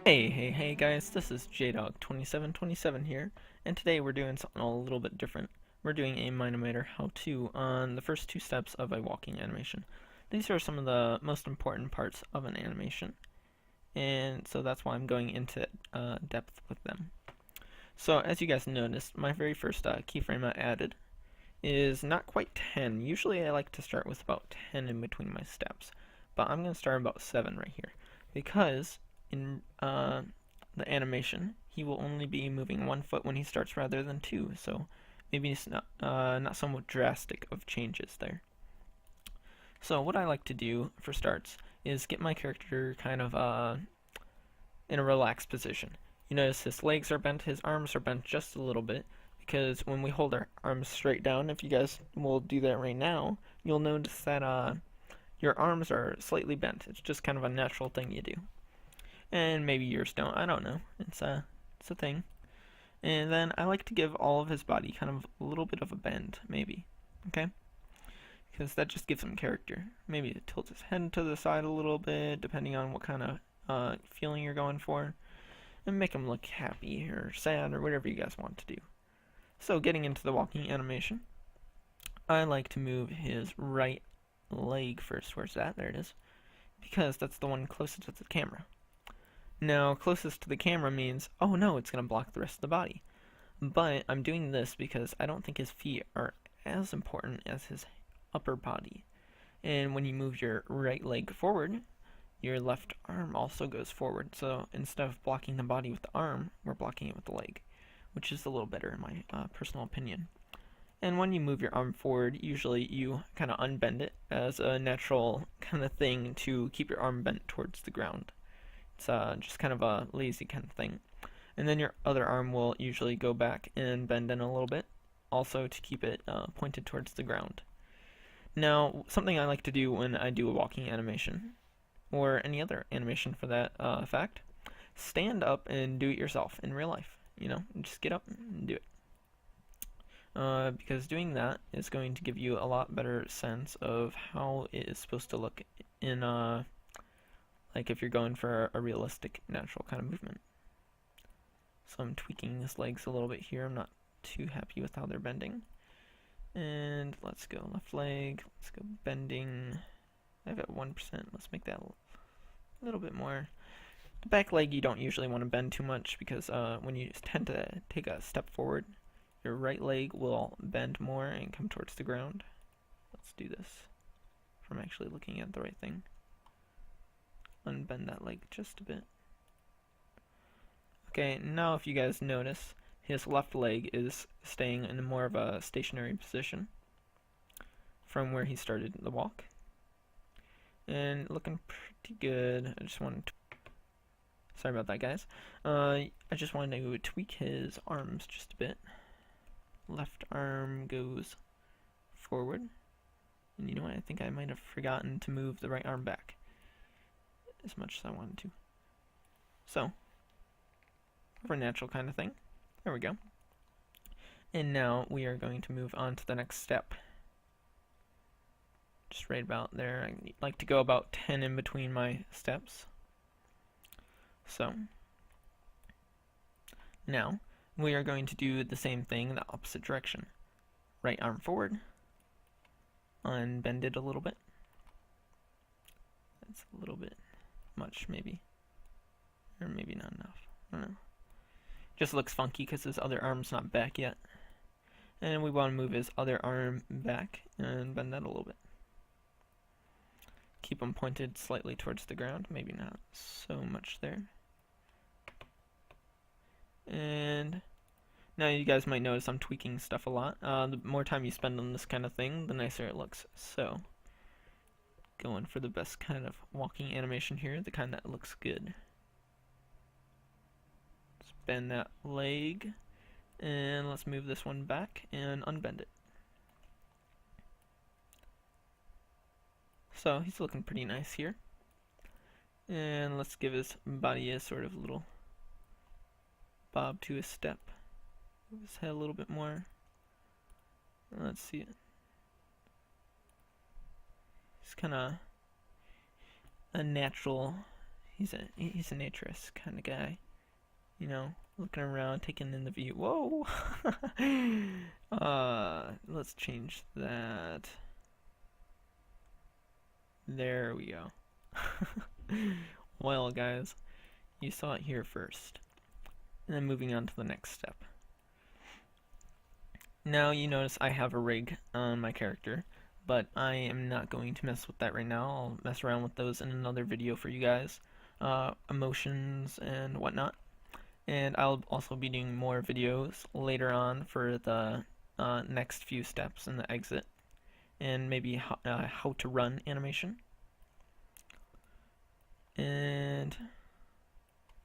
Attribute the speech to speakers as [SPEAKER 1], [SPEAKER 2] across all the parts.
[SPEAKER 1] Hey guys, this is Jdogg2727 here, and today we're doing something a little bit different. We're doing a Imator how-to on the first two steps of a walking animation. These are some of the most important parts of an animation, and so that's why I'm going into depth with them. So as you guys noticed, my very first keyframe I added is not quite 10. Usually I like to start with about 10 in between my steps, but I'm going to start about 7 right here, because in the animation, he will only be moving 1 foot when he starts rather than 2, so maybe it's not somewhat drastic of changes there. So what I like to do for starts is get my character kind of in a relaxed position. You notice his legs are bent, his arms are bent just a little bit, because when we hold our arms straight down, if you guys will do that right now, you'll notice that your arms are slightly bent. It's just kind of a natural thing you do. And maybe yours don't, I don't know. It's a thing. And then I like to give all of his body kind of a little bit of a bend, maybe. Okay? Because that just gives him character. Maybe tilt his head to the side a little bit, depending on what kind of feeling you're going for. And make him look happy or sad or whatever you guys want to do. So getting into the walking animation, I like to move his right leg first. Where's that? There it is. Because that's the one closest to the camera. Now, closest to the camera means, oh no, it's going to block the rest of the body. But I'm doing this because I don't think his feet are as important as his upper body. And when you move your right leg forward, your left arm also goes forward. So instead of blocking the body with the arm, we're blocking it with the leg, which is a little better in my personal opinion. And when you move your arm forward, usually you kind of unbend it as a natural kind of thing to keep your arm bent towards the ground. It's just kind of a lazy kind of thing. And then your other arm will usually go back and bend in a little bit, also to keep it pointed towards the ground. Now, something I like to do when I do a walking animation, or any other animation for that fact, stand up and do it yourself in real life. You know, just get up and do it. Because doing that is going to give you a lot better sense of how it is supposed to look in like if you're going for a realistic, natural kind of movement. So I'm tweaking his legs a little bit here. I'm not too happy with how they're bending. And let's go left leg. Let's go bending. I have it 1%. Let's make that a little bit more. The back leg you don't usually want to bend too much because when you tend to take a step forward, your right leg will bend more and come towards the ground. Let's do this if I'm actually looking at the right thing. Unbend that leg just a bit. Okay, now if you guys notice, his left leg is staying in more of a stationary position from where he started the walk. And looking pretty good. I just wanted to... Sorry about that, guys. I just wanted to tweak his arms just a bit. Left arm goes forward. And you know what? I think I might have forgotten to move the right arm back as much as I wanted to. So, for a natural kind of thing. There we go. And now we are going to move on to the next step. Just right about there. I like to go about 10 in between my steps. So, now we are going to do the same thing in the opposite direction. Right arm forward. Unbend it a little bit. That's a little bit much, maybe. Or maybe not enough. I don't know. Just looks funky because his other arm's not back yet. And we want to move his other arm back and bend that a little bit. Keep him pointed slightly towards the ground. Maybe not so much there. And now you guys might notice I'm tweaking stuff a lot. The more time you spend on this kind of thing, the nicer it looks. So, going for the best kind of walking animation here, the kind that looks good. Let's bend that leg, and let's move this one back and unbend it. So he's looking pretty nice here. And let's give his body a sort of little bob to his step. Move his head a little bit more. Let's see it. He's kind of a natural he's a naturist kind of guy, you know, looking around, taking in the view. Whoa. Let's change that. There we go. Well, guys, you saw it here first. And then moving on to the next step. Now you notice I have a rig on my character, but I am not going to mess with that right now. I'll mess around with those in another video for you guys. Emotions and whatnot. And I'll also be doing more videos later on for the next few steps in the exit. And maybe how to run animation. And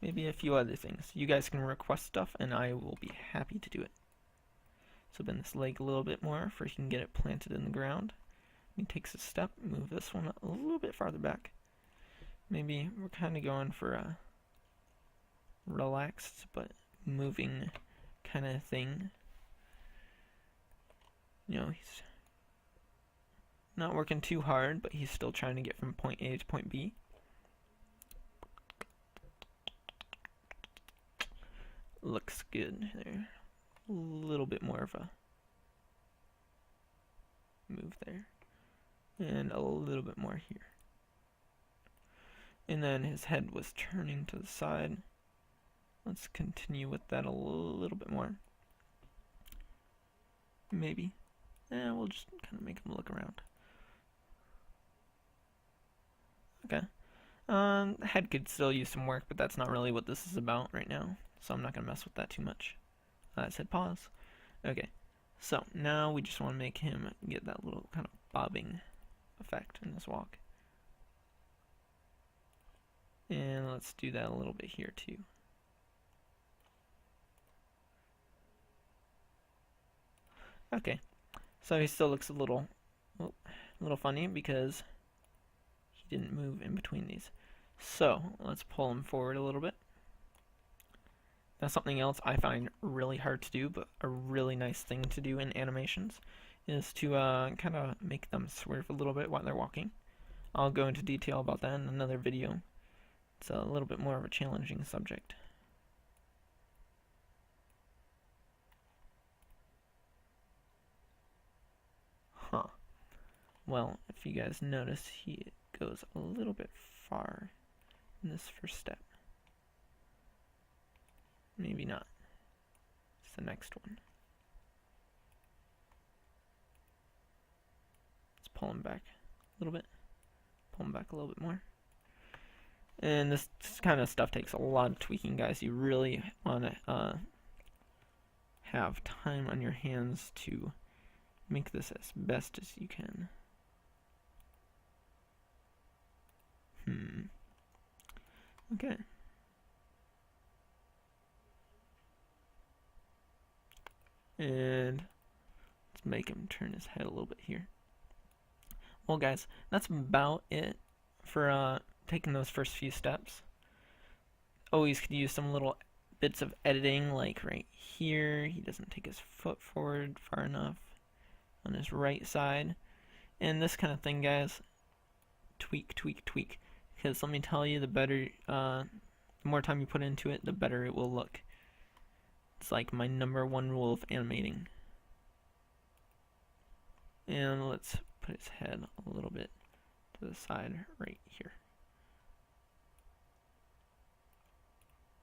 [SPEAKER 1] maybe a few other things. You guys can request stuff and I will be happy to do it. So bend this leg a little bit more so he can get it planted in the ground. He takes a step, move this one a little bit farther back. Maybe we're kind of going for a relaxed but moving kind of thing. You know, he's not working too hard, but he's still trying to get from point A to point B. Looks good there. A little bit more of a move there. And a little bit more here. And then his head was turning to the side. Let's continue with that a little bit more. Maybe. We'll just kind of make him look around. Okay. Head could still use some work, but that's not really what this is about right now. So I'm not going to mess with that too much. I said pause. Okay. So now we just want to make him get that little kind of bobbing effect in this walk. And let's do that a little bit here too. Okay. So he still looks a little funny because he didn't move in between these. So let's pull him forward a little bit. Now something else I find really hard to do, but a really nice thing to do in animations, is to kind of make them swerve a little bit while they're walking. I'll go into detail about that in another video. It's a little bit more of a challenging subject. Huh. Well, if you guys notice, he goes a little bit far in this first step. Maybe not. It's the next one. Let's pull him back a little bit. Pull him back a little bit more. And this kind of stuff takes a lot of tweaking, guys. You really want to have time on your hands to make this as best as you can. Okay. And let's make him turn his head a little bit here. Well, guys, that's about it for taking those first few steps. Always could use some little bits of editing, like right here. He doesn't take his foot forward far enough on his right side. And this kind of thing, guys, tweak, tweak, tweak. Because let me tell you, the better, the more time you put into it, the better it will look. It's like my #1 rule of animating. And let's put his head a little bit to the side right here.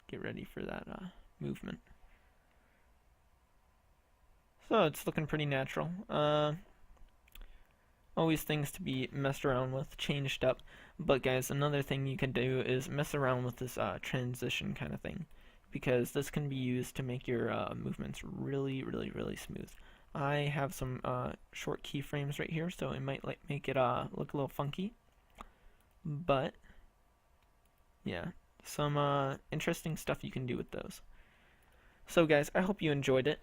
[SPEAKER 1] Get ready for that movement. So it's looking pretty natural. Always things to be messed around with, changed up. But guys, another thing you can do is mess around with this transition kind of thing, because this can be used to make your movements really, really, really smooth. I have some short keyframes right here, so it might make it look a little funky. But yeah, some interesting stuff you can do with those. So guys, I hope you enjoyed it.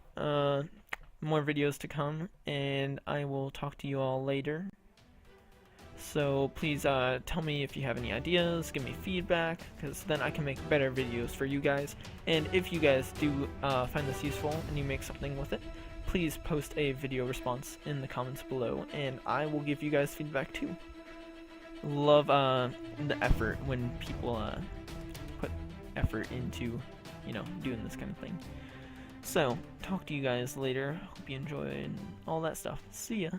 [SPEAKER 1] More videos to come, and I will talk to you all later. So please tell me if you have any ideas, give me feedback, because then I can make better videos for you guys. And if you guys do find this useful and you make something with it, please post a video response in the comments below, and I will give you guys feedback too. love the effort when people put effort into, doing this kind of thing. So, talk to you guys later. Hope you enjoyed all that stuff. See ya.